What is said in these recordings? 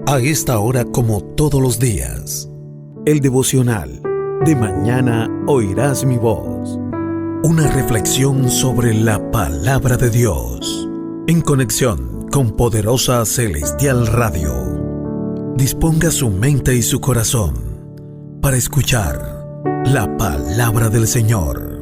A esta hora, como todos los días, el devocional de mañana oirás mi voz. Una reflexión sobre la palabra de Dios, en conexión con Poderosa Celestial Radio. Disponga su mente y su corazón para escuchar la palabra del Señor.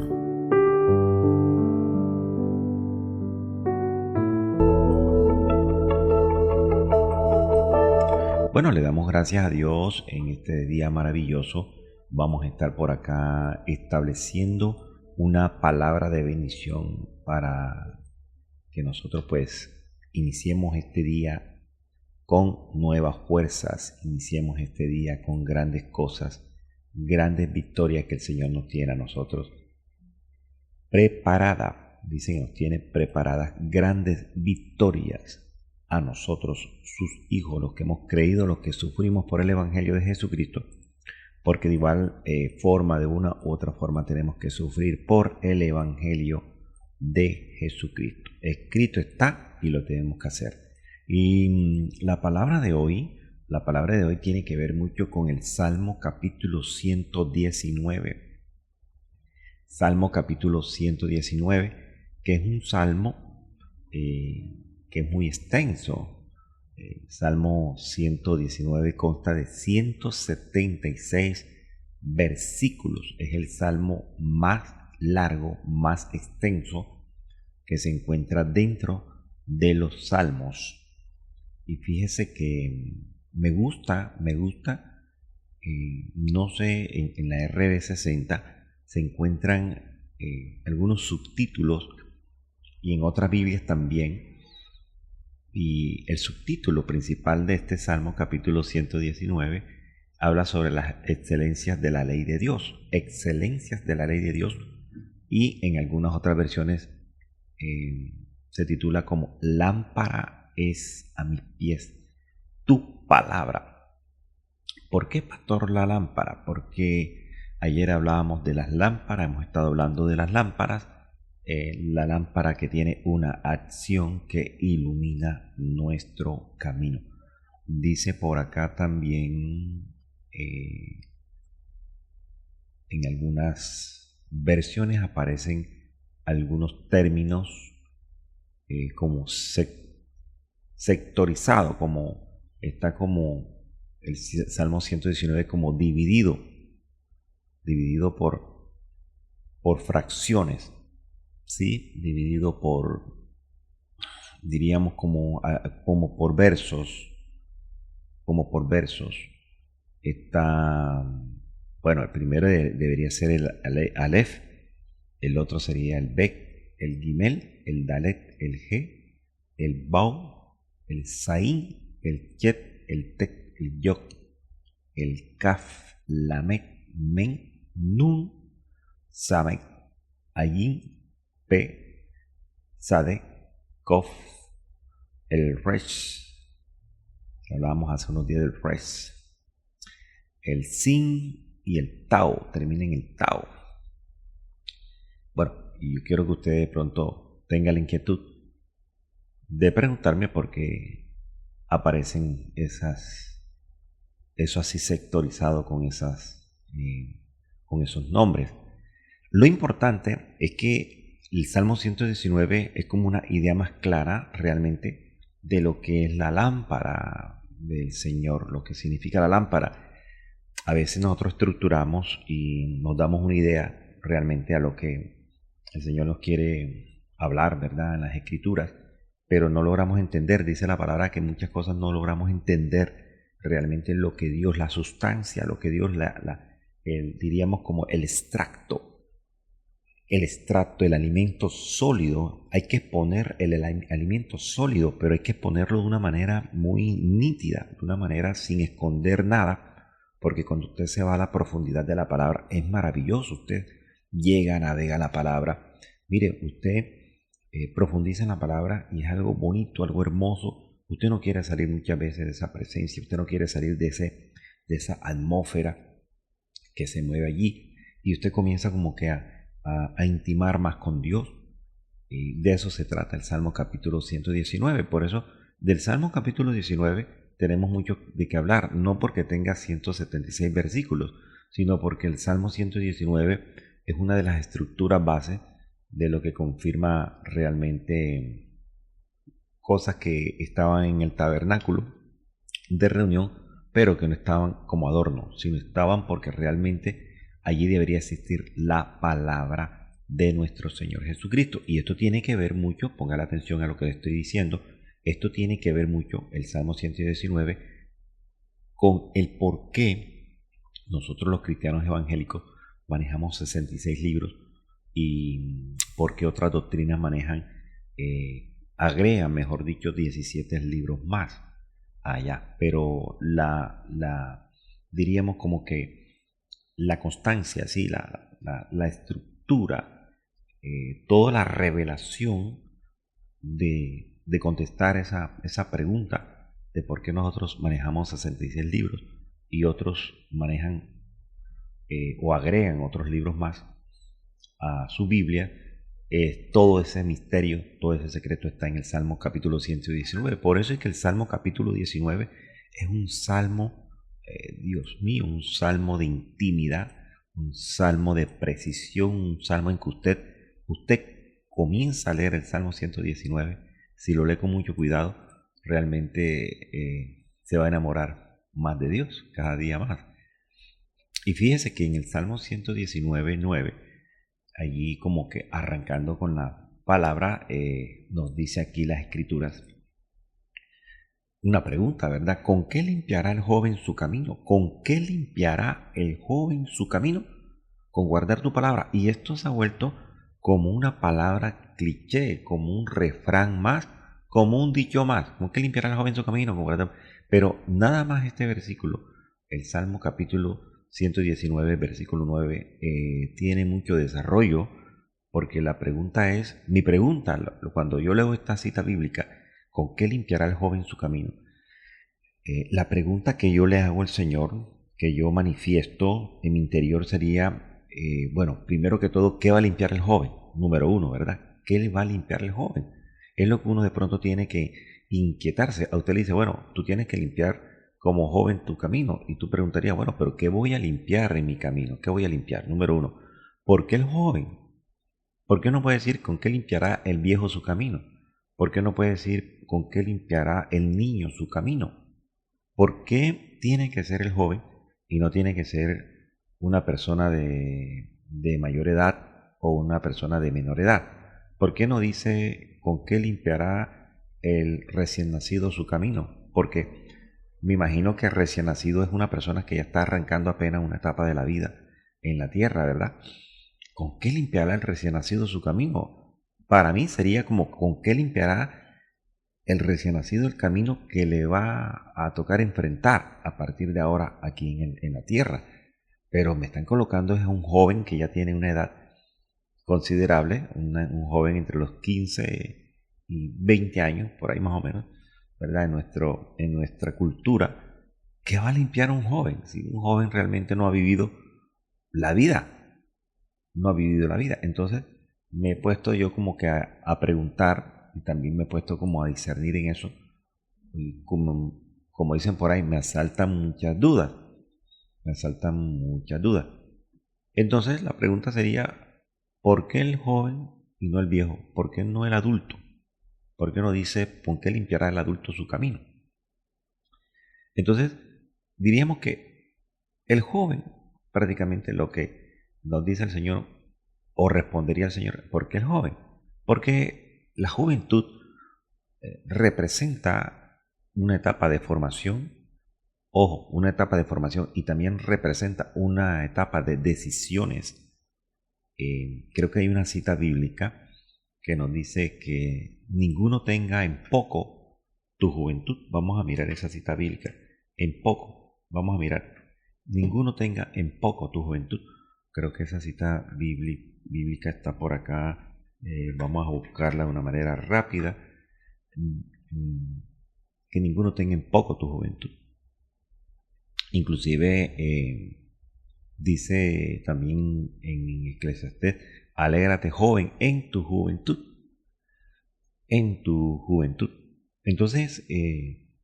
Bueno, le damos gracias a Dios en este día maravilloso. Vamos a estar por acá estableciendo una palabra de bendición para que nosotros iniciemos este día con nuevas fuerzas, iniciemos este día con grandes cosas, grandes victorias que el Señor nos tiene a nosotros preparada. Dicen, nos tiene preparadas grandes victorias a nosotros, sus hijos, los que hemos creído, los que sufrimos por el Evangelio de Jesucristo, porque de igual forma, de una u otra forma, tenemos que sufrir por el Evangelio de Jesucristo. Escrito está y lo tenemos que hacer. Y la palabra de hoy tiene que ver mucho con el Salmo capítulo 119. Salmo capítulo 119, que es un salmo que es muy extenso. Salmo 119 consta de 176 versículos. Es el salmo más largo, más extenso que se encuentra dentro de los salmos. Y fíjese que me gusta, no sé, en la RB60 se encuentran algunos subtítulos y en otras Biblias también. Y el subtítulo principal de este Salmo, capítulo 119, habla sobre las excelencias de la ley de Dios. Excelencias de la ley de Dios. Y en algunas otras versiones se titula como Lámpara es a mis pies tu palabra. ¿Por qué, pastor, la lámpara? Porque ayer hablábamos de las lámparas, hemos estado hablando de las lámparas. La lámpara que tiene una acción que ilumina nuestro camino. Dice por acá también, en algunas versiones aparecen algunos términos como sectorizado, como está como el Salmo 119 como dividido por fracciones. ¿Sí? Dividido diríamos como por versos, Está, bueno, el primero debería ser el Aleph, el otro sería el Bet, el Gimel, el Dalet, el G, el Bau, el Saín, el Jet, el Tet, el Yod, el Kaf, Lamet, Men, Nun, Samek, Ayin, P, Sade, Kof, el Resh, que hablábamos hace unos días del Resh, el Sin y el Tau, termina en el Tau. Bueno, y yo quiero que usted de pronto tenga la inquietud de preguntarme por qué aparecen eso así sectorizado con esos nombres. Lo importante es que el Salmo 119 es como una idea más clara realmente de lo que es la lámpara del Señor, lo que significa la lámpara. A veces nosotros estructuramos y nos damos una idea realmente a lo que el Señor nos quiere hablar, ¿verdad?, en las Escrituras, pero no logramos entender. Dice la palabra que muchas cosas no logramos entender realmente lo que Dios, la sustancia, lo que Dios, diríamos como el extracto, el alimento sólido. Hay que exponer el alimento sólido, pero hay que exponerlo de una manera muy nítida, de una manera sin esconder nada, porque cuando usted se va a la profundidad de la palabra es maravilloso. Usted llega, navega la palabra. Mire, usted profundiza en la palabra y es algo bonito, algo hermoso. Usted no quiere salir muchas veces de esa presencia, usted no quiere salir de esa atmósfera que se mueve allí, y usted comienza como que a intimar más con Dios. Y de eso se trata el Salmo capítulo 119. Por eso, del Salmo capítulo 19 tenemos mucho de qué hablar, no porque tenga 176 versículos, sino porque el Salmo 119 es una de las estructuras base de lo que confirma realmente cosas que estaban en el tabernáculo de reunión, pero que no estaban como adorno, sino estaban porque realmente allí debería existir la palabra de nuestro Señor Jesucristo. Y esto tiene que ver mucho, ponga la atención a lo que le estoy diciendo, esto tiene que ver mucho, el Salmo 119, con el por qué nosotros los cristianos evangélicos manejamos 66 libros y por qué otras doctrinas manejan, agregan, mejor dicho, 17 libros más allá. Pero diríamos como que la constancia, ¿sí? la estructura, toda la revelación de contestar esa pregunta de por qué nosotros manejamos 66 libros y otros manejan o agregan otros libros más a su Biblia. Todo ese misterio, todo ese secreto está en el Salmo capítulo 119. Por eso es que el Salmo capítulo 19 es un salmo, Dios mío, un salmo de intimidad, un salmo de precisión, un salmo en que usted comienza a leer el Salmo 119. Si lo lee con mucho cuidado, realmente se va a enamorar más de Dios cada día más. Y fíjese que en el Salmo 119:9, allí como que arrancando con la palabra, nos dice aquí las escrituras una pregunta, ¿verdad? ¿Con qué limpiará el joven su camino? ¿Con qué limpiará el joven su camino? Con guardar tu palabra. Y esto se ha vuelto como una palabra cliché, como un refrán más, como un dicho más. ¿Con qué limpiará el joven su camino? Con guardar. Pero nada más este versículo, el Salmo capítulo 119, versículo 9, tiene mucho desarrollo, porque la pregunta es, mi pregunta, cuando yo leo esta cita bíblica, ¿con qué limpiará el joven su camino? La pregunta que yo le hago al Señor, que yo manifiesto en mi interior sería, bueno, primero que todo, ¿qué va a limpiar el joven? Número uno, ¿verdad? ¿Qué le va a limpiar el joven? Es lo que uno de pronto tiene que inquietarse. A usted le dice, bueno, tú tienes que limpiar como joven tu camino. Y tú preguntarías, bueno, pero ¿qué voy a limpiar en mi camino? ¿Qué voy a limpiar? Número uno, ¿por qué el joven? ¿Por qué no puede decir con qué limpiará el viejo su camino? ¿Por qué no puede decir con qué limpiará el niño su camino? ¿Por qué tiene que ser el joven y no tiene que ser una persona de mayor edad o una persona de menor edad? ¿Por qué no dice con qué limpiará el recién nacido su camino? Porque me imagino que el recién nacido es una persona que ya está arrancando apenas una etapa de la vida en la tierra, ¿verdad? ¿Con qué limpiará el recién nacido su camino? Para mí sería como ¿con qué limpiará el recién nacido el camino que le va a tocar enfrentar a partir de ahora aquí en la tierra? Pero me están colocando es a un joven que ya tiene una edad considerable, un joven entre los 15 y 20 años, por ahí más o menos, ¿verdad? En nuestra cultura, ¿qué va a limpiar un joven? Si un joven realmente no ha vivido la vida, no ha vivido la vida. Entonces me he puesto yo como que a preguntar y también me he puesto como a discernir en eso. Y como dicen por ahí, me asaltan muchas dudas. Me asaltan muchas dudas. Entonces la pregunta sería, ¿por qué el joven y no el viejo? ¿Por qué no el adulto? ¿Por qué no dice, ¿con qué limpiará el adulto su camino? Entonces diríamos que el joven, prácticamente lo que nos dice el Señor, o respondería el Señor, ¿por qué el joven? Porque la juventud representa una etapa de formación, ojo, una etapa de formación y también representa una etapa de decisiones. Creo que hay una cita bíblica que nos dice que ninguno tenga en poco tu juventud. Vamos a mirar esa cita bíblica. En poco, vamos a mirar. Ninguno tenga en poco tu juventud. Creo que esa cita bíblica está por acá. Vamos a buscarla de una manera rápida. Que ninguno tenga en poco tu juventud. Inclusive dice también en Eclesiastés, alégrate joven en tu juventud. En tu juventud. Entonces,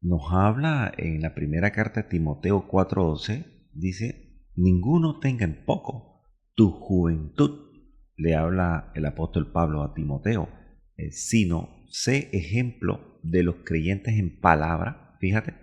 nos habla en la primera carta de Timoteo 4:12, dice, ninguno tenga en poco tu juventud. Le habla el apóstol Pablo a Timoteo, sino sé ejemplo de los creyentes en palabra, fíjate,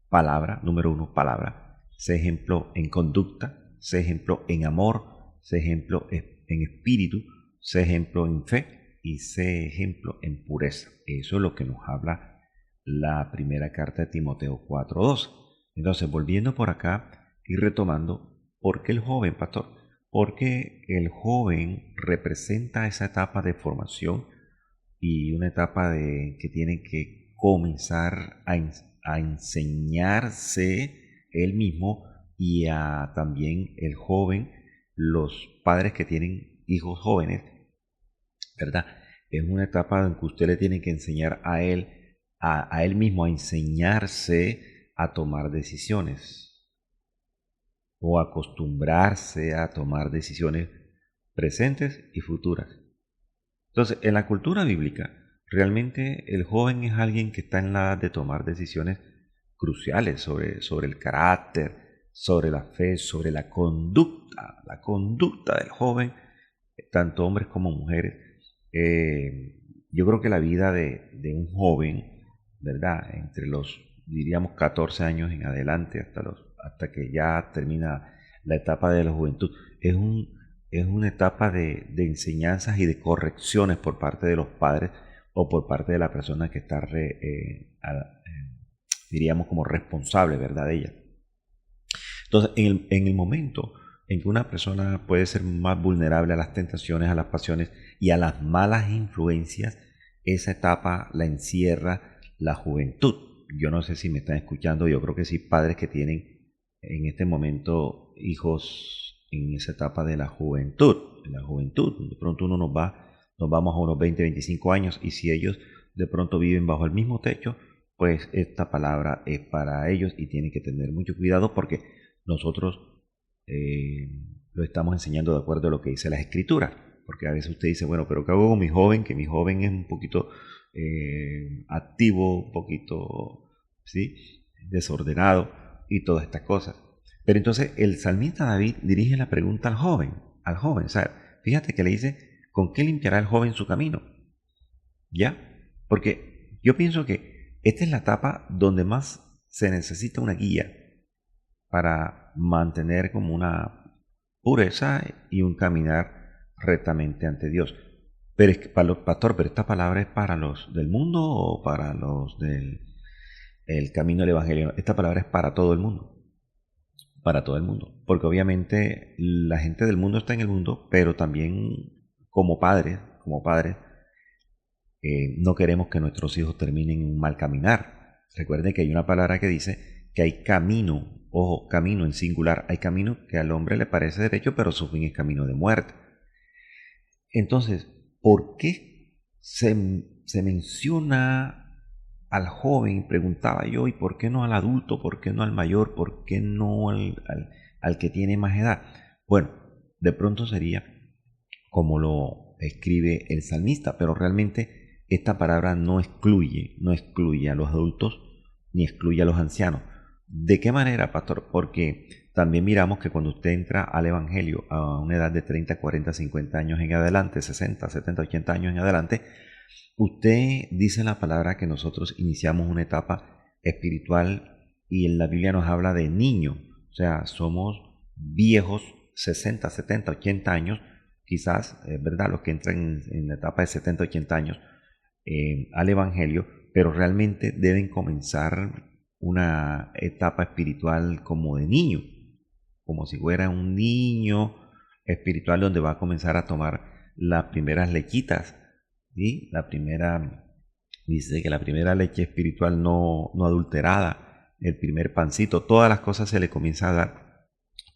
palabra, número uno, palabra, sé ejemplo en conducta, sé ejemplo en amor, sé ejemplo en espíritu, sé ejemplo en fe y sé ejemplo en pureza. Eso es lo que nos habla la primera carta de Timoteo 4:2. Entonces, volviendo por acá y retomando, ¿por qué el joven, pastor? Porque el joven representa esa etapa de formación y una etapa que tiene que comenzar a enseñarse él mismo y a también el joven, los padres que tienen hijos jóvenes, ¿verdad? Es una etapa en que usted le tiene que enseñar a él mismo a enseñarse a tomar decisiones o acostumbrarse a tomar decisiones presentes y futuras. Entonces, en la cultura bíblica, realmente el joven es alguien que está en la edad de tomar decisiones cruciales sobre el carácter, sobre la fe, sobre la conducta del joven, tanto hombres como mujeres. Yo creo que la vida de un joven, ¿verdad? Entre los, diríamos, 14 años en adelante, hasta que ya termina la etapa de la juventud, es una etapa de enseñanzas y de correcciones por parte de los padres o por parte de la persona que está, diríamos, como responsable, ¿verdad? De ella. Entonces, en el momento en que una persona puede ser más vulnerable a las tentaciones, a las pasiones y a las malas influencias, esa etapa la encierra la juventud. Yo no sé si me están escuchando, yo creo que sí, padres que tienen en este momento hijos en esa etapa de la juventud. En la juventud, de pronto nos vamos a unos 20, 25 años y si ellos de pronto viven bajo el mismo techo, pues esta palabra es para ellos y tienen que tener mucho cuidado porque nosotros lo estamos enseñando de acuerdo a lo que dice las escrituras. Porque a veces usted dice, bueno, pero ¿qué hago con mi joven? Que mi joven es un poquito activo, un poquito, ¿sí?, desordenado y todas estas cosas. Pero entonces el salmista David dirige la pregunta al joven, ¿sabes? Fíjate que le dice, ¿con qué limpiará el joven su camino? ¿Ya? Porque yo pienso que esta es la etapa donde más se necesita una guía para mantener como una pureza y un caminar rectamente ante Dios. Pero es que, pastor, pero esta palabra es para los del mundo o para los del el camino del evangelio. Esta palabra es para todo el mundo. Para todo el mundo. Porque obviamente la gente del mundo está en el mundo, pero también como padres, no queremos que nuestros hijos terminen en un mal caminar. Recuerden que hay una palabra que dice que hay camino, ojo, camino en singular, hay camino que al hombre le parece derecho, pero su fin es camino de muerte. Entonces, ¿por qué se menciona al joven? Preguntaba yo, ¿y por qué no al adulto? ¿Por qué no al mayor? ¿Por qué no al que tiene más edad? Bueno, de pronto sería como lo escribe el salmista, pero realmente esta palabra no excluye a los adultos ni excluye a los ancianos. ¿De qué manera, pastor? Porque también miramos que cuando usted entra al Evangelio a una edad de 30, 40, 50 años en adelante, 60, 70, 80 años en adelante, usted dice en la palabra que nosotros iniciamos una etapa espiritual y en la Biblia nos habla de niño, o sea, somos viejos 60, 70, 80 años, quizás, ¿verdad? Los que entran en la etapa de 70, 80 años al Evangelio, pero realmente deben comenzar una etapa espiritual como de niño, como si fuera un niño espiritual donde va a comenzar a tomar las primeras lechitas, ¿sí? Dice que la primera leche espiritual no adulterada, el primer pancito, todas las cosas se le comienza a dar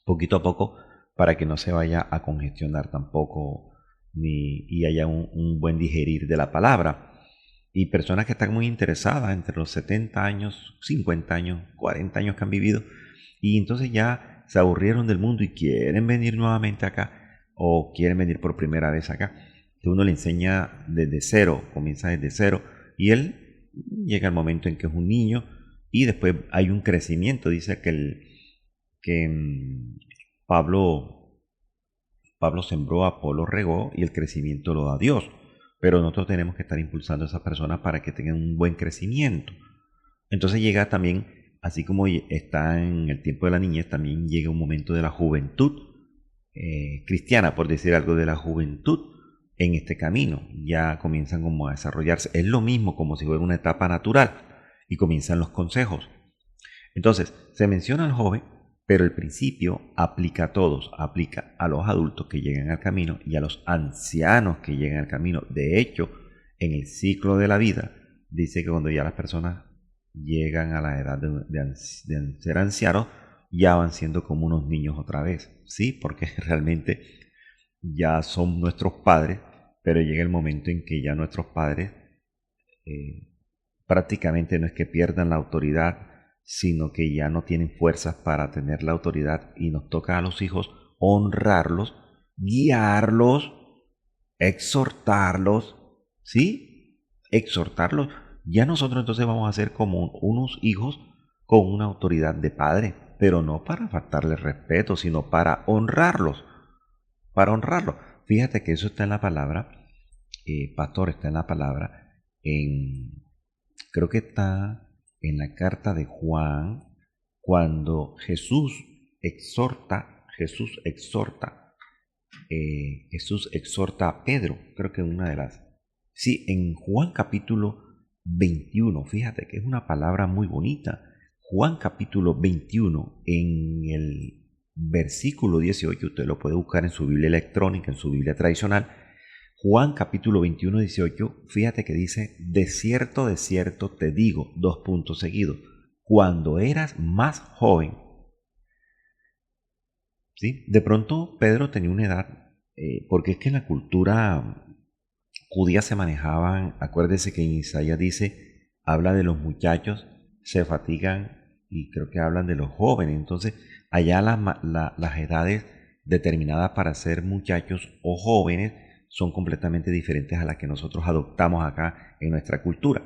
poquito a poco para que no se vaya a congestionar tampoco y haya un buen digerir de la palabra. Y personas que están muy interesadas entre los 70 años, 50 años, 40 años que han vivido y entonces ya se aburrieron del mundo y quieren venir nuevamente acá o quieren venir por primera vez acá, que uno le enseña desde cero, comienza desde cero y él llega al momento en que es un niño y después hay un crecimiento. Dice que Pablo sembró, Apolo regó y el crecimiento lo da Dios. Pero nosotros tenemos que estar impulsando a esas personas para que tengan un buen crecimiento. Entonces llega también, así como está en el tiempo de la niñez, también llega un momento de la juventud cristiana, por decir algo, de la juventud en este camino. Ya comienzan como a desarrollarse. Es lo mismo como si fuera una etapa natural y comienzan los consejos. Entonces, se menciona al joven, pero el principio aplica a todos, aplica a los adultos que llegan al camino y a los ancianos que llegan al camino. De hecho, en el ciclo de la vida, dice que cuando ya las personas llegan a la edad de ser ancianos, ya van siendo como unos niños otra vez, ¿sí? Porque realmente ya son nuestros padres, pero llega el momento en que ya nuestros padres prácticamente no es que pierdan la autoridad, sino que ya no tienen fuerzas para tener la autoridad y nos toca a los hijos honrarlos, guiarlos, exhortarlos, ¿sí? Exhortarlos. Ya nosotros entonces vamos a ser como unos hijos con una autoridad de padre, pero no para faltarles respeto, sino para honrarlos, para honrarlos. Fíjate que eso está en la palabra, pastor, está en la palabra, creo que está en la carta de Juan, cuando Jesús exhorta a Pedro, creo que una de las... Sí, en Juan capítulo 21, fíjate que es una palabra muy bonita. Juan capítulo 21, en el versículo 18, usted lo puede buscar en su Biblia electrónica, en su Biblia tradicional. Juan capítulo 21, 18, fíjate que dice, de cierto te digo, dos puntos seguidos, cuando eras más joven. ¿Sí? De pronto Pedro tenía una edad, porque es que en la cultura judía se manejaban, acuérdese que en Isaías dice, habla de los muchachos, se fatigan y creo que hablan de los jóvenes. Entonces, allá las edades determinadas para ser muchachos o jóvenes son completamente diferentes a las que nosotros adoptamos acá en nuestra cultura.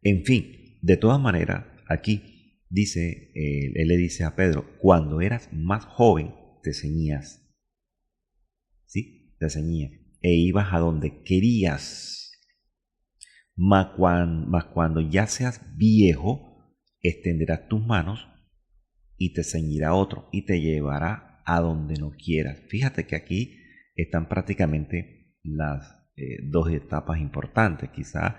En fin, de todas maneras, aquí dice, él le dice a Pedro, cuando eras más joven te ceñías, ¿sí? Te ceñías e ibas a donde querías. Mas cuando ya seas viejo, extenderás tus manos y te ceñirá otro y te llevará a donde no quieras. Fíjate que aquí están prácticamente las dos etapas importantes, quizá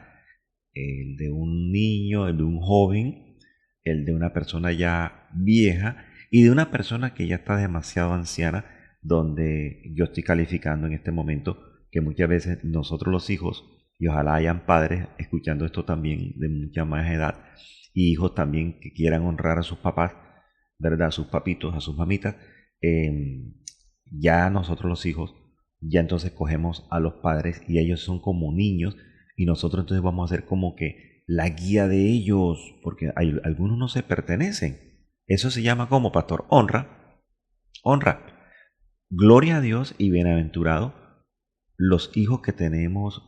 el de un niño, el de un joven, el de una persona ya vieja y de una persona que ya está demasiado anciana, donde yo estoy calificando en este momento que muchas veces nosotros los hijos, y ojalá hayan padres escuchando esto también de mucha más edad, y hijos también que quieran honrar a sus papás, ¿verdad? A sus papitos, a sus mamitas, ya nosotros los hijos, ya entonces cogemos a los padres y ellos son como niños y nosotros entonces vamos a ser como que la guía de ellos, porque algunos no se pertenecen. Eso se llama como, pastor, honra, honra. Gloria a Dios y bienaventurado los hijos que tenemos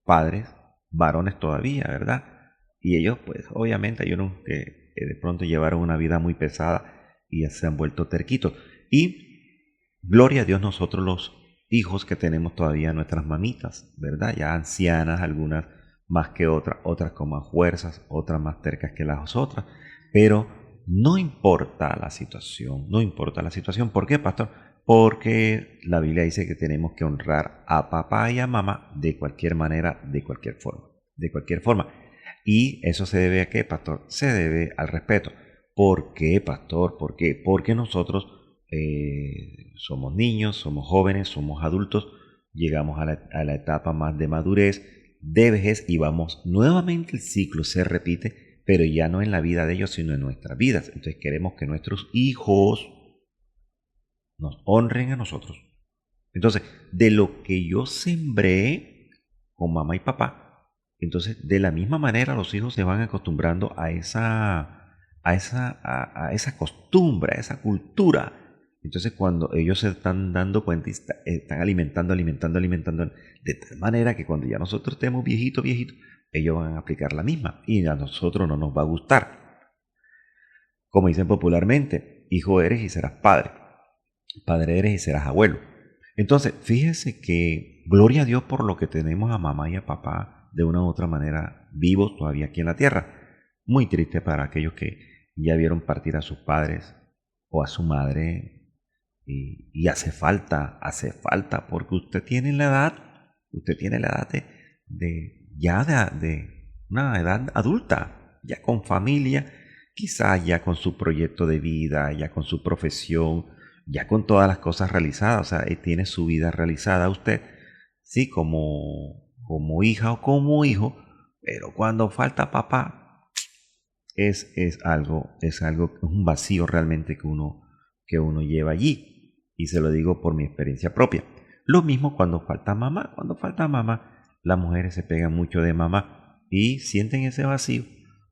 padres, varones todavía, ¿verdad? Y ellos, pues, obviamente hay unos que de pronto llevaron una vida muy pesada y ya se han vuelto terquitos. Y gloria a Dios nosotros los hijos que tenemos todavía nuestras mamitas, ¿verdad? Ya ancianas, algunas más que otras con más fuerzas, otras más tercas que las otras. Pero no importa la situación, no importa la situación. ¿Por qué, pastor? Porque la Biblia dice que tenemos que honrar a papá y a mamá de cualquier manera, de cualquier forma, de cualquier forma. ¿Y eso se debe a qué, pastor? Se debe al respeto. ¿Por qué, pastor? ¿Por qué? Porque nosotros somos niños, somos jóvenes, somos adultos, llegamos a la etapa más de madurez, de vejez y vamos nuevamente, el ciclo se repite, pero ya no en la vida de ellos, sino en nuestras vidas. Entonces queremos que nuestros hijos nos honren a nosotros. Entonces, de lo que yo sembré con mamá y papá, entonces de la misma manera los hijos se van acostumbrando a esa costumbre, a esa cultura. Entonces cuando ellos se están dando cuenta y están alimentando, de tal manera que cuando ya nosotros estemos viejitos, ellos van a aplicar la misma y a nosotros no nos va a gustar. Como dicen popularmente, hijo eres y serás padre, padre eres y serás abuelo. Entonces, fíjese que gloria a Dios por lo que tenemos a mamá y a papá de una u otra manera vivos todavía aquí en la tierra. Muy triste para aquellos que ya vieron partir a sus padres o a su madre y hace falta, porque usted tiene la edad de una edad adulta, ya con familia, quizás ya con su proyecto de vida, ya con su profesión, ya con todas las cosas realizadas, o sea, tiene su vida realizada usted, sí, como hija o como hijo, pero cuando falta papá, es un vacío realmente que uno lleva allí. Y se lo digo por mi experiencia propia. Lo mismo cuando falta mamá, las mujeres se pegan mucho de mamá y sienten ese vacío.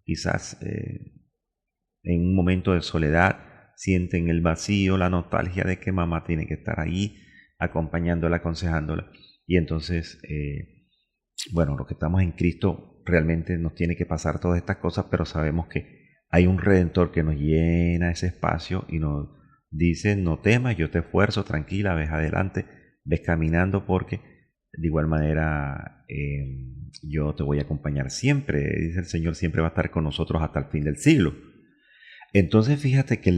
Quizás en un momento de soledad sienten el vacío, la nostalgia de que mamá tiene que estar ahí acompañándola, aconsejándola. Y entonces, bueno, los que estamos en Cristo realmente nos tiene que pasar todas estas cosas, pero sabemos que hay un Redentor que nos llena ese espacio y nos dice, no temas, yo te esfuerzo, tranquila, ves adelante, ves caminando porque de igual manera yo te voy a acompañar siempre, dice el Señor, siempre va a estar con nosotros hasta el fin del siglo. Entonces fíjate que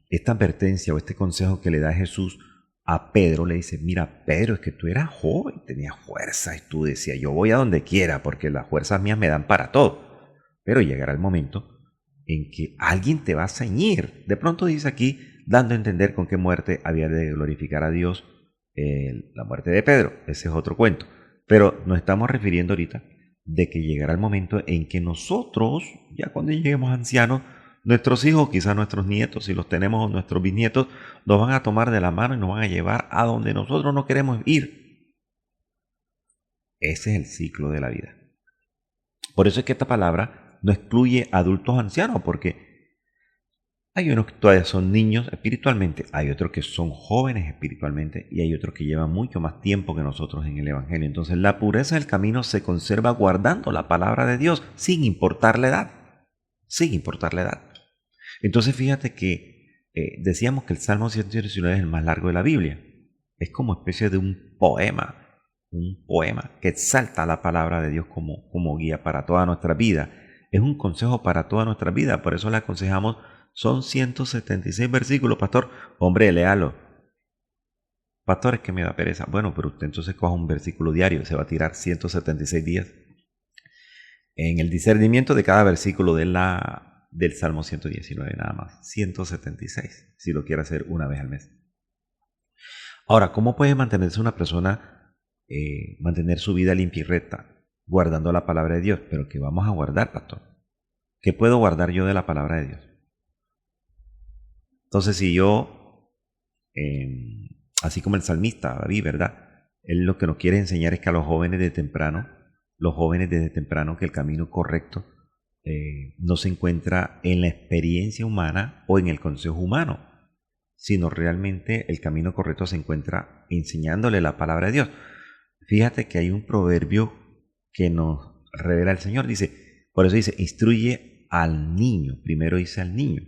esta advertencia o este consejo que le da Jesús a Pedro, le dice, mira Pedro, es que tú eras joven, tenías fuerza y tú decías, yo voy a donde quiera porque las fuerzas mías me dan para todo. Pero llegará el momento en que alguien te va a ceñir. De pronto dice aquí, dando a entender con qué muerte había de glorificar a Dios la muerte de Pedro. Ese es otro cuento. Pero nos estamos refiriendo ahorita de que llegará el momento en que nosotros, ya cuando lleguemos ancianos, nuestros hijos, quizás nuestros nietos, si los tenemos, o nuestros bisnietos, nos van a tomar de la mano y nos van a llevar a donde nosotros no queremos ir. Ese es el ciclo de la vida. Por eso es que esta palabra no excluye adultos ancianos, porque hay unos que todavía son niños espiritualmente, hay otros que son jóvenes espiritualmente y hay otros que llevan mucho más tiempo que nosotros en el Evangelio. Entonces la pureza del camino se conserva guardando la palabra de Dios sin importar la edad, sin importar la edad. Entonces fíjate que decíamos que el Salmo 119 es el más largo de la Biblia. Es como especie de un poema que exalta la palabra de Dios como guía para toda nuestra vida. Es un consejo para toda nuestra vida, por eso le aconsejamos, son 176 versículos, pastor. Hombre, léalo. Pastor, es que me da pereza. Bueno, pero usted entonces coja un versículo diario, se va a tirar 176 días en el discernimiento de cada versículo del Salmo 119 nada más. 176, si lo quiere hacer una vez al mes. Ahora, ¿cómo puede mantenerse una persona, mantener su vida limpia y recta, guardando la palabra de Dios? Pero ¿qué vamos a guardar, pastor? ¿Qué puedo guardar yo de la palabra de Dios? Entonces, si yo, así como el salmista David, ¿verdad? Él lo que nos quiere enseñar es que a los jóvenes desde temprano, que el camino correcto no se encuentra en la experiencia humana o en el consejo humano, sino realmente el camino correcto se encuentra enseñándole la palabra de Dios. Fíjate que hay un proverbio que nos revela el Señor, por eso dice, instruye al niño, primero dice al niño,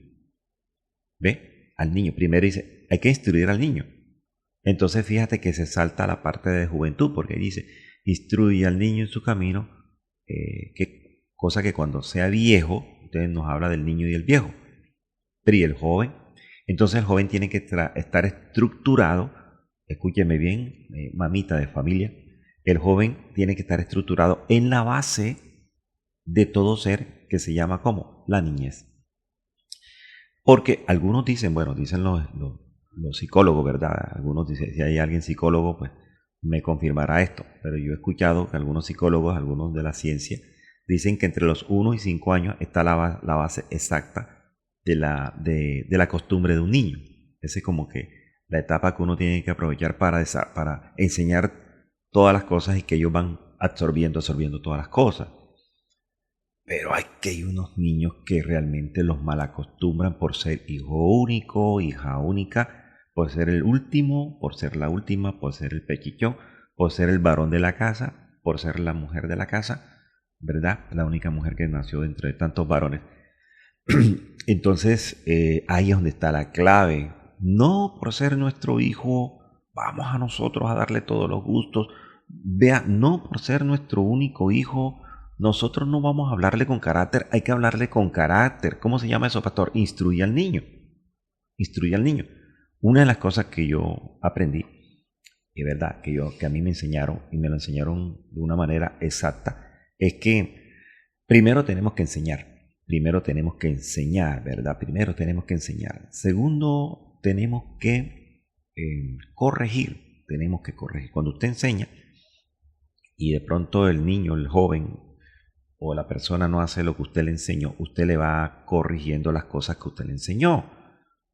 ¿ve? Al niño, primero dice, hay que instruir al niño. Entonces fíjate que se salta la parte de juventud, porque dice, instruye al niño en su camino, cosa que cuando sea viejo, entonces nos habla del niño y el viejo, pero y el joven. Entonces el joven tiene que estar estructurado, escúcheme bien, mamita de familia, el joven tiene que estar estructurado en la base de todo ser que se llama ¿cómo? La niñez. Porque algunos dicen, bueno, dicen los psicólogos, ¿verdad? Algunos dicen, si hay alguien psicólogo, pues me confirmará esto. Pero yo he escuchado que algunos psicólogos, algunos de la ciencia, dicen que entre los 1 y 5 años está la base exacta de la costumbre de un niño. Esa es como que la etapa que uno tiene que aprovechar para enseñar todas las cosas y que ellos van absorbiendo todas las cosas. Pero hay unos niños que realmente los malacostumbran por ser hijo único, hija única, por ser el último, por ser la última, por ser el pechichón, por ser el varón de la casa, por ser la mujer de la casa, ¿verdad? La única mujer que nació dentro de tantos varones. Entonces, ahí es donde está la clave. No por ser nuestro hijo, vamos a nosotros a darle todos los gustos. Vea, no por ser nuestro único hijo, nosotros no vamos a hablarle con carácter, hay que hablarle con carácter. ¿Cómo se llama eso, pastor? Instruye al niño. Instruye al niño. Una de las cosas que yo aprendí, es verdad, que a mí me enseñaron, y me lo enseñaron de una manera exacta, es que primero tenemos que enseñar. Primero tenemos que enseñar, ¿verdad? Primero tenemos que enseñar. Segundo, tenemos que corregir. Tenemos que corregir. Cuando usted enseña y de pronto el niño, el joven o la persona no hace lo que usted le enseñó, usted le va corrigiendo las cosas que usted le enseñó,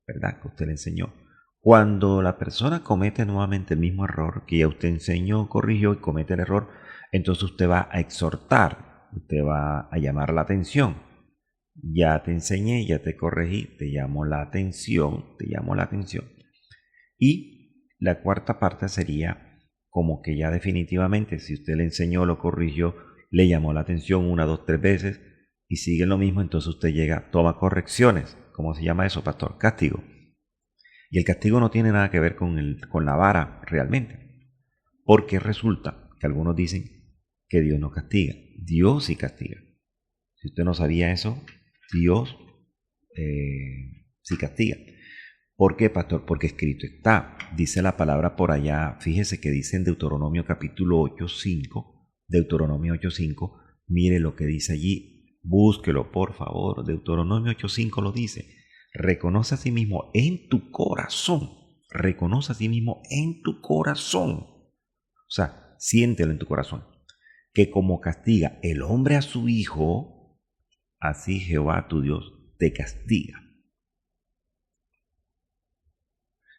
¿verdad? Que usted le enseñó. Cuando la persona comete nuevamente el mismo error que ya usted enseñó, corrigió y comete el error, entonces usted va a exhortar, usted va a llamar la atención. Ya te enseñé, ya te corregí, te llamo la atención, te llamo la atención. Y la cuarta parte sería como que ya definitivamente, si usted le enseñó, lo corrigió, le llamó la atención 1, 2, 3 veces y sigue lo mismo, entonces usted llega, toma correcciones. ¿Cómo se llama eso, pastor? Castigo. Y el castigo no tiene nada que ver con la vara realmente. Porque resulta que algunos dicen que Dios no castiga. Dios sí castiga. Si usted no sabía eso, Dios sí castiga. ¿Por qué, pastor? Porque escrito está. Dice la palabra por allá. Fíjese que dice en Deuteronomio capítulo 8:5. Deuteronomio 8:5. Mire lo que dice allí. Búsquelo, por favor. Deuteronomio 8:5 lo dice. Reconoce a sí mismo en tu corazón. Reconoce a sí mismo en tu corazón. O sea, siéntelo en tu corazón. Que como castiga el hombre a su hijo, así Jehová tu Dios te castiga.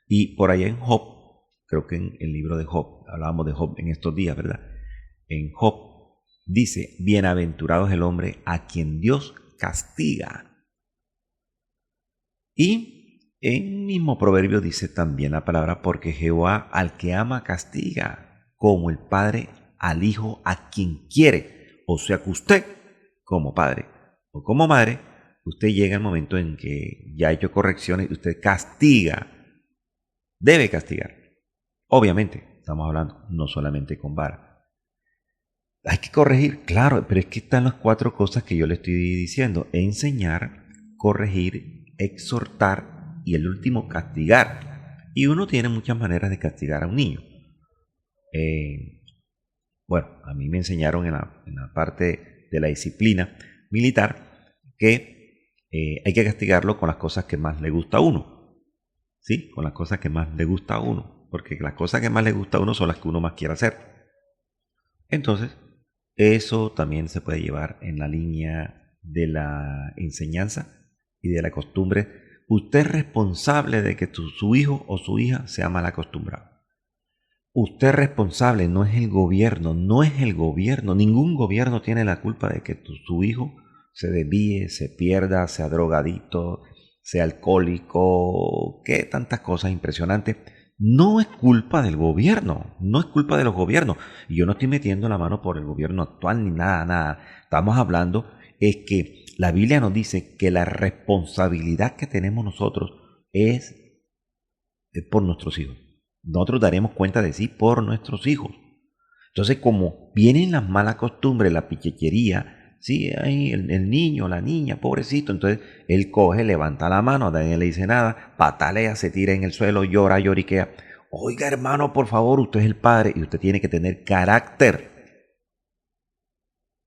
Y por allá en Job, creo que en el libro de Job, hablábamos de Job en estos días, ¿verdad? En Job dice, bienaventurado es el hombre a quien Dios castiga. Y en el mismo proverbio dice también la palabra, porque Jehová al que ama castiga, como el padre al hijo a quien quiere. O sea que usted, como padre o como madre, usted llega al momento en que ya ha hecho correcciones y usted castiga. Debe castigar. Obviamente, estamos hablando no solamente con vara. Hay que corregir, claro, pero es que están las 4 cosas que yo le estoy diciendo. Enseñar, corregir, exhortar y el último, castigar. Y uno tiene muchas maneras de castigar a un niño. Bueno, a mí me enseñaron en la parte de la disciplina militar que hay que castigarlo con las cosas que más le gusta a uno. ¿Sí? Con las cosas que más le gusta a uno. Porque las cosas que más le gusta a uno son las que uno más quiere hacer. Entonces, eso también se puede llevar en la línea de la enseñanza y de la costumbre. Usted es responsable de que su hijo o su hija sea mal acostumbrado. Usted es responsable, no es el gobierno, no es el gobierno. Ningún gobierno tiene la culpa de que su hijo se desvíe, se pierda, sea drogadito, sea alcohólico, que tantas cosas impresionantes. No es culpa del gobierno, no es culpa de los gobiernos. Y yo no estoy metiendo la mano por el gobierno actual ni nada. Estamos hablando es que la Biblia nos dice que la responsabilidad que tenemos nosotros es por nuestros hijos. Nosotros daremos cuenta de sí por nuestros hijos. Entonces, como vienen las malas costumbres, la pichequería, sí, ahí el niño, la niña, pobrecito, entonces él coge, levanta la mano, a nadie le dice nada, patalea, se tira en el suelo, llora, lloriquea. Oiga, hermano, por favor, usted es el padre y usted tiene que tener carácter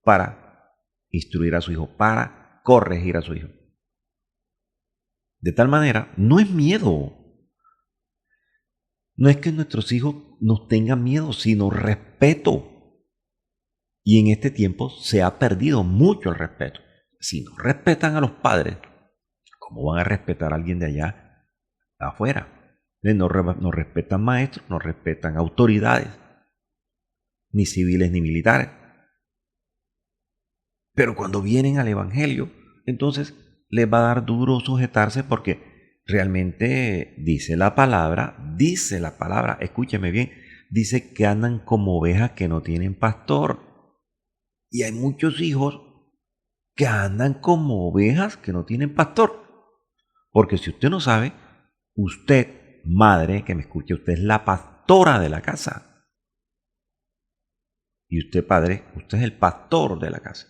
para instruir a su hijo, para corregir a su hijo. De tal manera, no es miedo. No es que nuestros hijos nos tengan miedo, sino respeto. Y en este tiempo se ha perdido mucho el respeto. Si no respetan a los padres, ¿cómo van a respetar a alguien de allá afuera? No respetan maestros, no respetan autoridades, ni civiles ni militares. Pero cuando vienen al Evangelio, entonces les va a dar duro sujetarse porque realmente dice la palabra, escúcheme bien, dice que andan como ovejas que no tienen pastor. Y hay muchos hijos que andan como ovejas que no tienen pastor. Porque si usted no sabe, usted, madre que me escuche, usted es la pastora de la casa. Y usted, padre, usted es el pastor de la casa.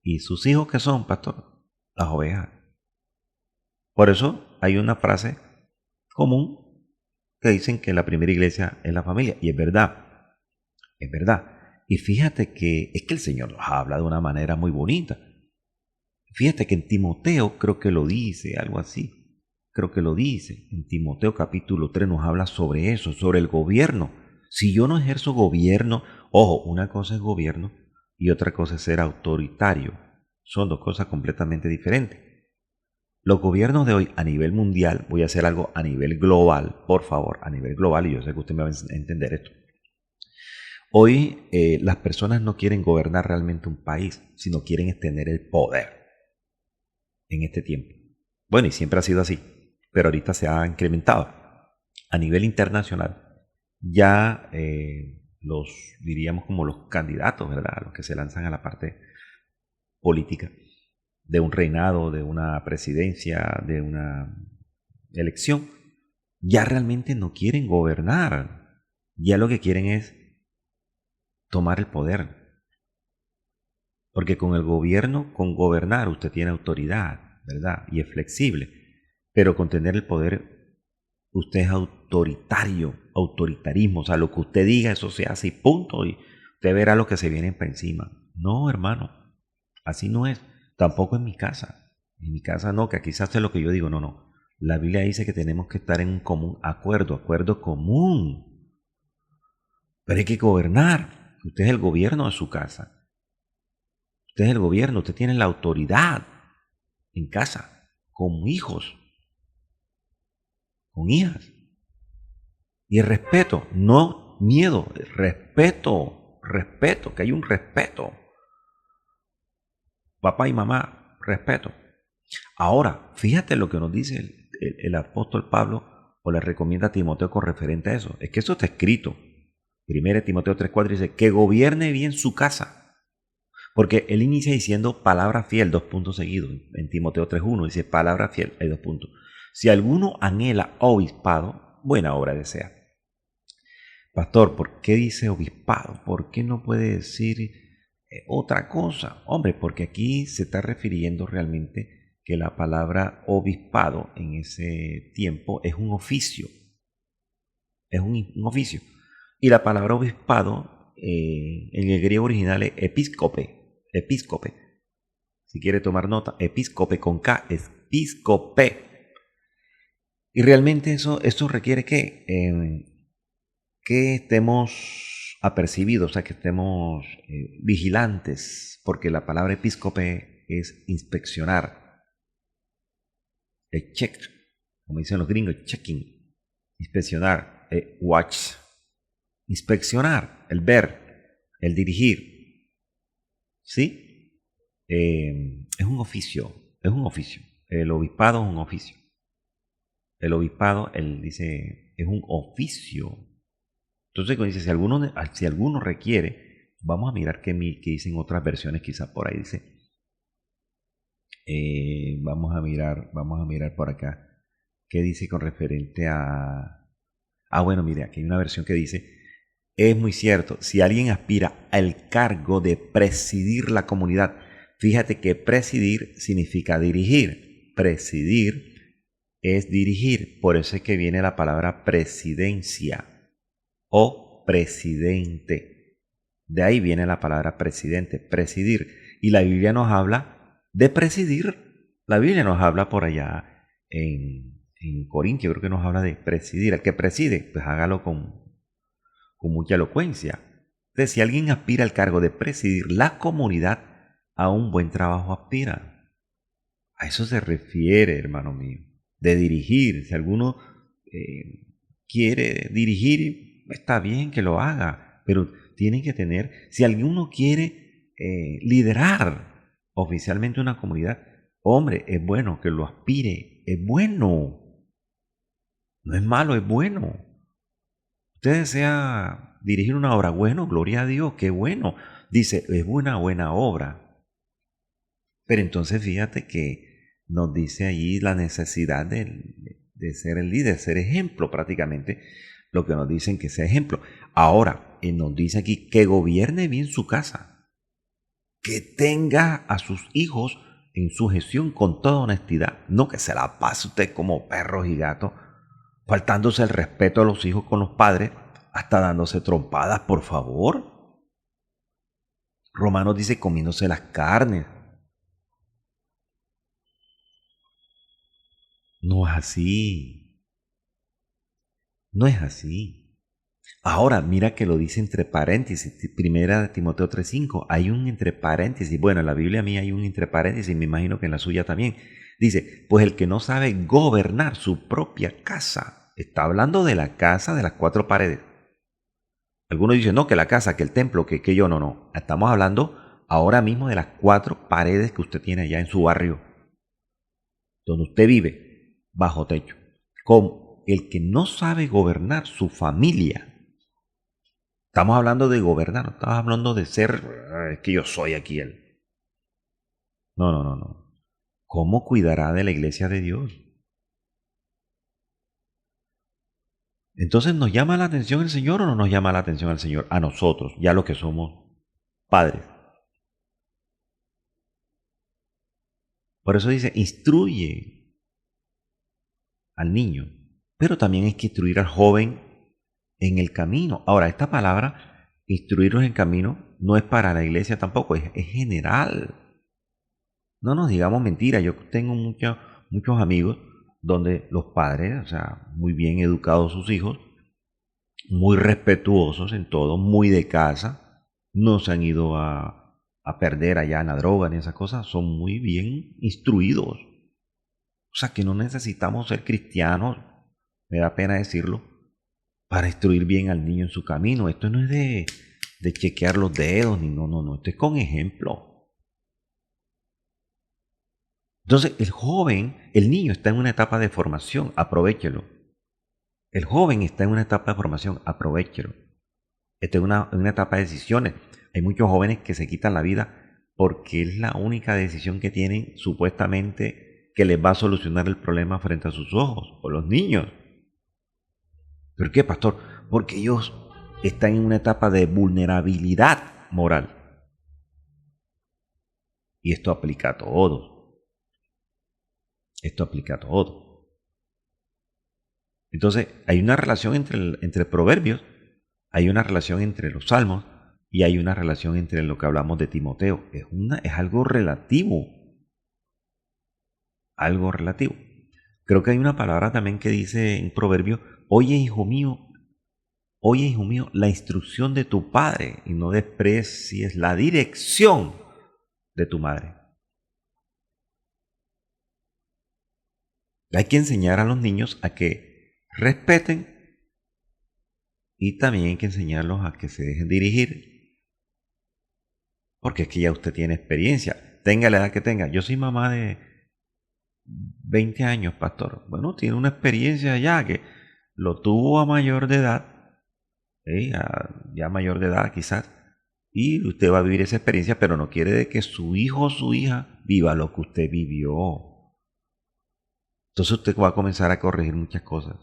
¿Y sus hijos qué son, pastor? Las ovejas. Por eso hay una frase común que dicen que la primera iglesia es la familia. Y es verdad, es verdad. Y fíjate que es que el Señor nos habla de una manera muy bonita. Fíjate que en Timoteo creo que lo dice, algo así. Creo que lo dice. En Timoteo capítulo 3 nos habla sobre eso, sobre el gobierno. Si yo no ejerzo gobierno, ojo, una cosa es gobierno y otra cosa es ser autoritario. Son dos cosas completamente diferentes. Los gobiernos de hoy a nivel mundial, voy a hacer algo a nivel global, por favor, a nivel global, y yo sé que usted me va a entender esto. Hoy las personas no quieren gobernar realmente un país, sino quieren tener el poder en este tiempo. Bueno, y siempre ha sido así, pero ahorita se ha incrementado. A nivel internacional, ya los, diríamos como los candidatos, ¿verdad? Los que se lanzan a la parte política de un reinado, de una presidencia, de una elección, ya realmente no quieren gobernar. Ya lo que quieren es tomar el poder. Porque con el gobierno, con gobernar, usted tiene autoridad, ¿verdad? Y es flexible. Pero con tener el poder, usted es autoritario, autoritarismo. O sea, lo que usted diga, eso se hace y punto. Y usted verá lo que se viene para encima. No, hermano, así no es. Tampoco en mi casa. En mi casa no, que aquí se hace lo que yo digo. No, no. La Biblia dice que tenemos que estar en un común acuerdo común. Pero hay que gobernar. Usted es el gobierno de su casa. Usted es el gobierno, usted tiene la autoridad en casa, con hijos, con hijas. Y el respeto, no miedo, respeto, que hay un respeto. Papá y mamá, respeto. Ahora, fíjate lo que nos dice el apóstol Pablo o le recomienda a Timoteo con referente a eso. Es que eso está escrito. 1 Timoteo 3:4 dice que gobierne bien su casa. Porque él inicia diciendo palabra fiel, 2 puntos seguidos. En Timoteo 3:1 dice palabra fiel, hay 2 puntos. Si alguno anhela obispado, buena obra desea. Pastor, ¿por qué dice obispado? ¿Por qué no puede decir otra cosa? Hombre, porque aquí se está refiriendo realmente que la palabra obispado en ese tiempo es un oficio. Es un oficio. Y la palabra obispado en el griego original es episcope. Episcope. Si quiere tomar nota, episcope con K, episcope. Y realmente eso requiere que estemos apercibidos, o sea, que estemos vigilantes, porque la palabra episcope es inspeccionar. El check, como dicen los gringos, checking. Inspeccionar, watch. Inspeccionar, el ver, el dirigir. ¿Sí? Es un oficio, es un oficio. El obispado es un oficio. El obispado, él dice, es un oficio. Entonces, cuando dice, si alguno requiere, vamos a mirar qué dicen otras versiones, quizás por ahí dice. Vamos a mirar por acá. ¿Qué dice con referente a... bueno, mire, aquí hay una versión que dice... Es muy cierto, si alguien aspira al cargo de presidir la comunidad, fíjate que presidir significa dirigir. Presidir es dirigir, por eso es que viene la palabra presidencia o presidente. De ahí viene la palabra presidente, presidir. Y la Biblia nos habla de presidir. La Biblia nos habla por allá en Corintios, creo que nos habla de presidir. El que preside, pues hágalo con mucha elocuencia. Entonces, si alguien aspira al cargo de presidir la comunidad, a un buen trabajo aspira. A eso se refiere, hermano mío, de dirigir. Si alguno quiere dirigir, está bien que lo haga, pero tiene que tener, si alguno quiere liderar oficialmente una comunidad, hombre, es bueno que lo aspire, es bueno. No es malo, es bueno. Usted desea dirigir una obra, bueno, gloria a Dios, qué bueno. Dice, es una buena obra. Pero entonces fíjate que nos dice allí la necesidad de ser el líder, ser ejemplo prácticamente, lo que nos dicen que sea ejemplo. Ahora, nos dice aquí que gobierne bien su casa, que tenga a sus hijos en su gestión con toda honestidad, no que se la pase usted como perros y gatos, faltándose el respeto a los hijos con los padres, hasta dándose trompadas, por favor. Romanos dice comiéndose las carnes. No es así. No es así. Ahora, mira que lo dice entre paréntesis. Primera de Timoteo 3:5. Hay un entre paréntesis. Bueno, en la Biblia mía hay un entre paréntesis. Me imagino que en la suya también. Dice, pues el que no sabe gobernar su propia casa. Está hablando de la casa de las cuatro paredes. Algunos dicen, no, que la casa, que el templo, que yo no. Estamos hablando ahora mismo de las cuatro paredes que usted tiene allá en su barrio. Donde usted vive, bajo techo. Con el que no sabe gobernar su familia. Estamos hablando de gobernar, no estamos hablando de ser, es que yo soy aquí él. No. ¿Cómo cuidará de la iglesia de Dios? Entonces, ¿nos llama la atención el Señor o no nos llama la atención el Señor? A nosotros, ya los que somos padres. Por eso dice, instruye al niño, pero también hay que instruir al joven en el camino. Ahora, esta palabra, instruirlos en camino, no es para la iglesia tampoco, es general. No nos digamos mentiras, yo tengo muchos amigos donde los padres, o sea, muy bien educados sus hijos, muy respetuosos en todo, muy de casa, no se han ido a perder allá en la droga ni esas cosas, son muy bien instruidos. O sea que no necesitamos ser cristianos, me da pena decirlo, para instruir bien al niño en su camino. Esto no es de chequear los dedos, ni no, esto es con ejemplo. Entonces el joven, el niño está en una etapa de formación, aprovéchelo. El joven está en una etapa de formación, aprovéchelo. Está en una etapa de decisiones. Hay muchos jóvenes que se quitan la vida porque es la única decisión que tienen supuestamente que les va a solucionar el problema frente a sus ojos, o los niños. ¿Por qué, pastor? Porque ellos están en una etapa de vulnerabilidad moral. Y esto aplica a todos. Esto aplica a todo. Entonces, hay una relación entre proverbios, hay una relación entre los salmos y hay una relación entre lo que hablamos de Timoteo. Es algo relativo. Algo relativo. Creo que hay una palabra también que dice en proverbio, oye, hijo mío, la instrucción de tu padre y no desprecies la dirección de tu madre. Hay que enseñar a los niños a que respeten y también hay que enseñarlos a que se dejen dirigir. Porque es que ya usted tiene experiencia, tenga la edad que tenga. Yo soy mamá de 20 años, pastor. Bueno, tiene una experiencia ya que lo tuvo a mayor de edad, ya mayor de edad quizás, y usted va a vivir esa experiencia, pero no quiere de que su hijo o su hija viva lo que usted vivió. Entonces usted va a comenzar a corregir muchas cosas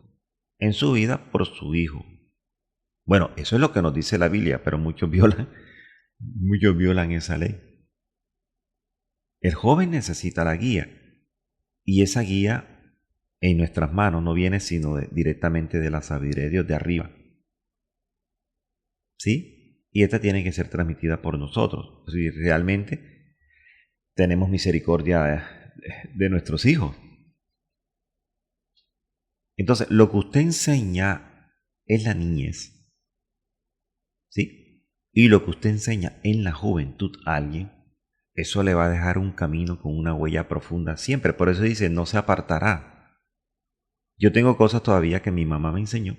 en su vida por su hijo. Bueno, eso es lo que nos dice la Biblia, pero muchos violan esa ley. El joven necesita la guía y esa guía en nuestras manos no viene sino directamente de la sabiduría de Dios de arriba. ¿Sí? Y esta tiene que ser transmitida por nosotros. Si realmente tenemos misericordia de nuestros hijos. Entonces, lo que usted enseña es la niñez, ¿sí? Y lo que usted enseña en la juventud a alguien, eso le va a dejar un camino con una huella profunda siempre. Por eso dice, no se apartará. Yo tengo cosas todavía que mi mamá me enseñó,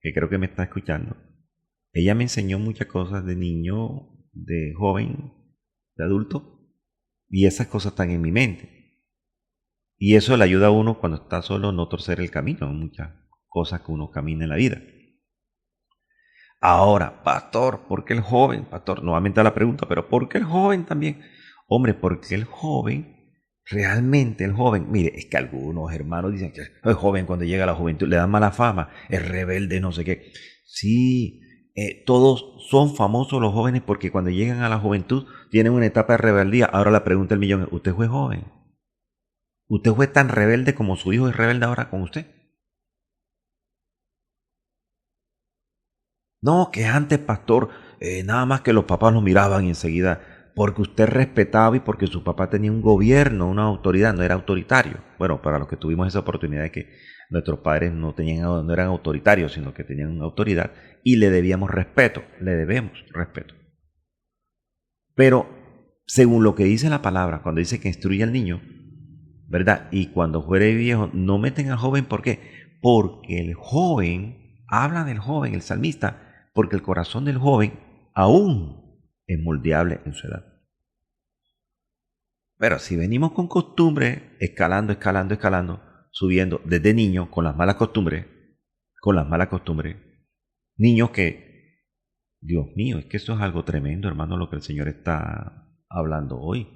que creo que me está escuchando. Ella me enseñó muchas cosas de niño, de joven, de adulto, y esas cosas están en mi mente. Y eso le ayuda a uno cuando está solo no torcer el camino, muchas cosas que uno camina en la vida. Ahora, pastor, ¿por qué el joven? Pastor, nuevamente la pregunta, pero ¿por qué el joven también? Hombre, porque el joven Realmente el joven, mire, es que algunos hermanos dicen que el joven cuando llega a la juventud le dan mala fama, es rebelde, no sé qué. Sí, todos son famosos los jóvenes porque cuando llegan a la juventud tienen una etapa de rebeldía. Ahora la pregunta del millón es, ¿usted fue joven? ¿Usted fue tan rebelde como su hijo es rebelde ahora con usted? No, que antes, pastor, nada más que los papás lo miraban y enseguida, porque usted respetaba y porque su papá tenía un gobierno, una autoridad, no era autoritario. Bueno, para los que tuvimos esa oportunidad de que nuestros padres no eran autoritarios, sino que tenían una autoridad y le debíamos respeto, le debemos respeto. Pero, según lo que dice la palabra, cuando dice que instruye al niño, ¿verdad? Y cuando fuere viejo, no meten al joven, ¿por qué? Porque el joven, habla del joven, el salmista, porque el corazón del joven aún es moldeable en su edad. Pero si venimos con costumbre, escalando, subiendo desde niño con las malas costumbres, niños que, Dios mío, es que eso es algo tremendo, hermano, lo que el Señor está hablando hoy.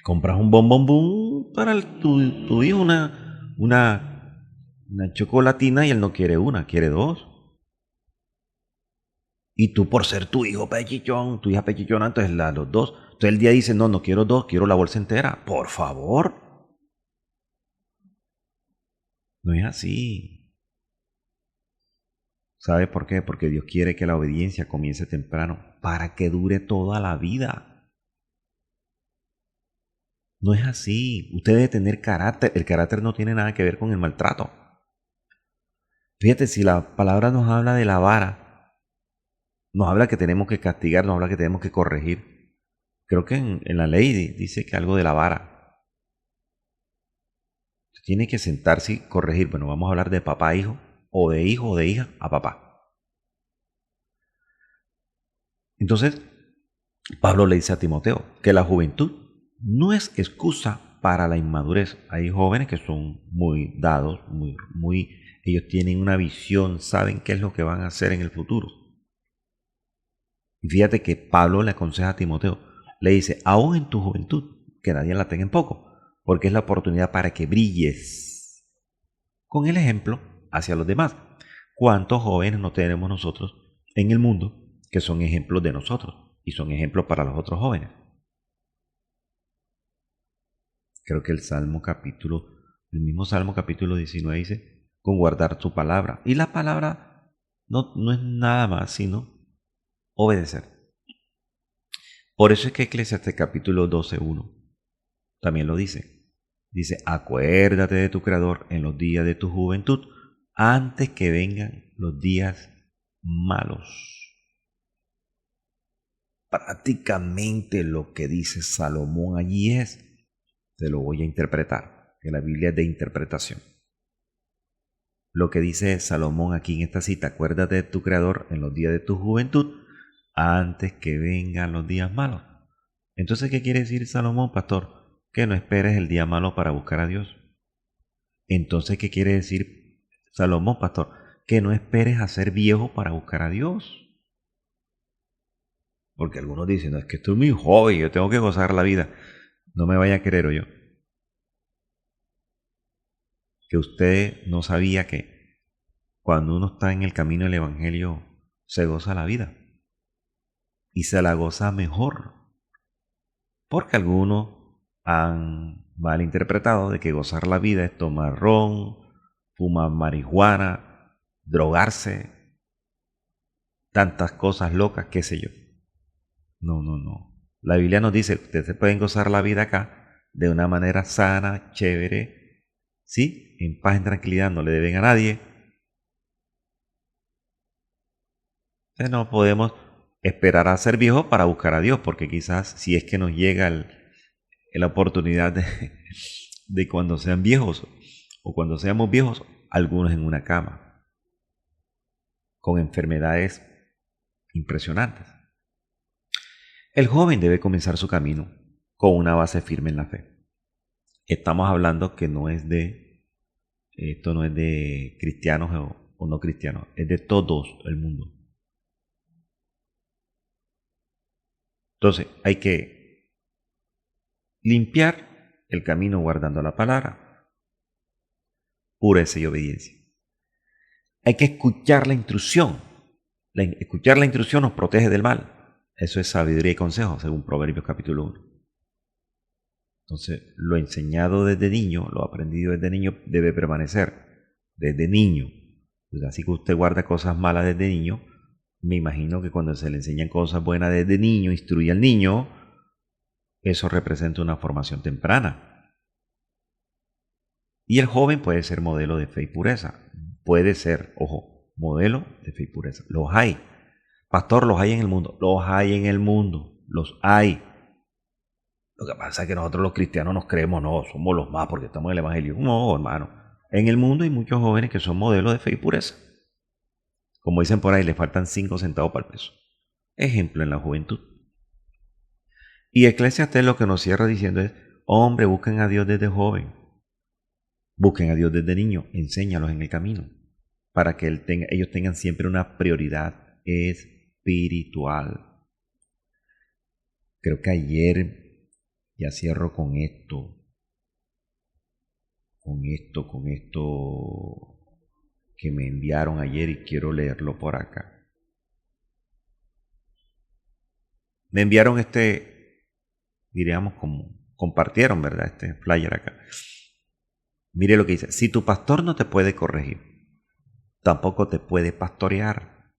Compras un bombón boom para tu hijo, una chocolatina y él no quiere una, quiere dos. Y tú por ser tu hijo pechichón, tu hija pechichona, entonces los dos. Entonces el día dice, no, no quiero dos, quiero la bolsa entera. Por favor. No es así. ¿Sabe por qué? Porque Dios quiere que la obediencia comience temprano para que dure toda la vida. No es así. Usted debe tener carácter. El carácter no tiene nada que ver con el maltrato. Fíjate, si la palabra nos habla de la vara, nos habla que tenemos que castigar, nos habla que tenemos que corregir. Creo que en la ley dice que algo de la vara. Tiene que sentarse y corregir. Bueno, vamos a hablar de papá a hijo o de hija a papá. Entonces, Pablo le dice a Timoteo que la juventud no es excusa para la inmadurez. Hay jóvenes que son muy dados, ellos tienen una visión, saben qué es lo que van a hacer en el futuro. Y fíjate que Pablo le aconseja a Timoteo, le dice, aún en tu juventud, que nadie la tenga en poco, porque es la oportunidad para que brilles con el ejemplo hacia los demás. ¿Cuántos jóvenes no tenemos nosotros en el mundo que son ejemplos de nosotros y son ejemplos para los otros jóvenes? Creo que el mismo Salmo capítulo 19 dice, con guardar tu palabra. Y la palabra no es nada más sino obedecer. Por eso es que Eclesiastés capítulo 12:1 también lo dice. Dice, acuérdate de tu Creador en los días de tu juventud, antes que vengan los días malos. Prácticamente lo que dice Salomón allí es, te lo voy a interpretar, que la Biblia es de interpretación. Lo que dice Salomón aquí en esta cita, acuérdate de tu Creador en los días de tu juventud, antes que vengan los días malos. Entonces, ¿qué quiere decir Salomón, pastor? Que no esperes el día malo para buscar a Dios. Entonces, ¿qué quiere decir Salomón, pastor? Que no esperes a ser viejo para buscar a Dios. Porque algunos dicen, no, es que estoy muy joven, yo tengo que gozar la vida. No me vaya a creer o yo. Que usted no sabía que cuando uno está en el camino del Evangelio se goza la vida. Y se la goza mejor. Porque algunos han malinterpretado de que gozar la vida es tomar ron, fumar marihuana, drogarse, tantas cosas locas, qué sé yo. No. La Biblia nos dice que ustedes se pueden gozar la vida acá de una manera sana, chévere, ¿sí? En paz, en tranquilidad, no le deben a nadie. Entonces no podemos esperar a ser viejos para buscar a Dios, porque quizás si es que nos llega la oportunidad de cuando sean viejos o cuando seamos viejos, algunos en una cama, con enfermedades impresionantes. El joven debe comenzar su camino con una base firme en la fe. Estamos hablando que esto no es de cristianos o no cristianos, es de todo el mundo. Entonces hay que limpiar el camino guardando la palabra, pureza y obediencia. Hay que escuchar la instrucción. Escuchar la instrucción nos protege del mal. Eso es sabiduría y consejo, según Proverbios capítulo 1. Entonces, lo enseñado desde niño, lo aprendido desde niño, debe permanecer desde niño. Pues así que usted guarda cosas malas desde niño, me imagino que cuando se le enseñan cosas buenas desde niño, instruye al niño, eso representa una formación temprana. Y el joven puede ser modelo de fe y pureza. Puede ser, ojo, modelo de fe y pureza. Los hay. Pastor, los hay en el mundo. Los hay en el mundo. Los hay. Lo que pasa es que nosotros los cristianos nos creemos, no, somos los más porque estamos en el Evangelio. No, hermano. En el mundo hay muchos jóvenes que son modelos de fe y pureza. Como dicen por ahí, le faltan 5 centavos para el peso. Ejemplo en la juventud. Y Eclesiastés lo que nos cierra diciendo es, hombre, busquen a Dios desde joven. Busquen a Dios desde niño, enséñalos en el camino, para que ellos tengan siempre una prioridad espiritual. Creo que ayer, ya cierro con esto que me enviaron ayer y quiero leerlo por acá. Me enviaron diríamos como compartieron, ¿verdad? Este flyer acá. Mire lo que dice, si tu pastor no te puede corregir, tampoco te puede pastorear.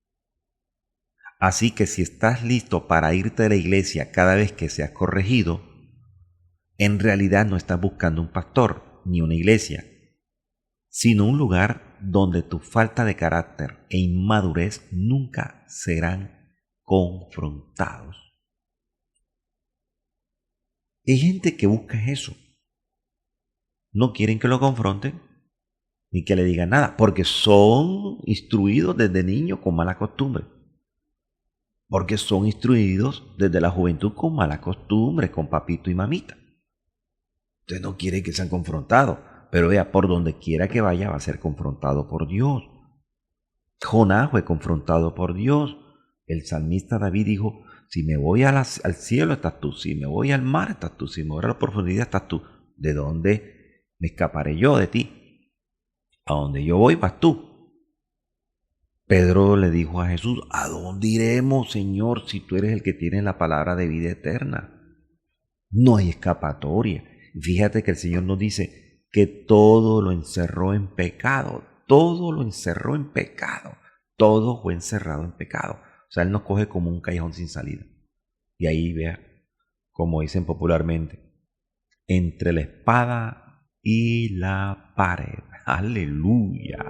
Así que si estás listo para irte de la iglesia cada vez que seas corregido, en realidad no estás buscando un pastor ni una iglesia, sino un lugar donde tu falta de carácter e inmadurez nunca serán confrontados. Hay gente que busca eso. No quieren que lo confronten ni que le digan nada, porque son instruidos desde niños con mala costumbre. Porque son instruidos desde la juventud con mala costumbre, con papito y mamita. Usted no quiere que sean confrontados, pero vea, por donde quiera que vaya va a ser confrontado por Dios. Jonás fue confrontado por Dios. El salmista David dijo, si me voy al cielo estás tú, si me voy al mar estás tú, si me voy a la profundidad estás tú. ¿De dónde me escaparé yo de ti? A donde yo voy vas tú. Pedro le dijo a Jesús, ¿a dónde iremos, Señor, si tú eres el que tiene la palabra de vida eterna? No hay escapatoria. Fíjate que el Señor nos dice que todo lo encerró en pecado. Todo lo encerró en pecado. Todo fue encerrado en pecado. O sea, Él nos coge como un callejón sin salida. Y ahí vea, como dicen popularmente, entre la espada y la pared. Aleluya.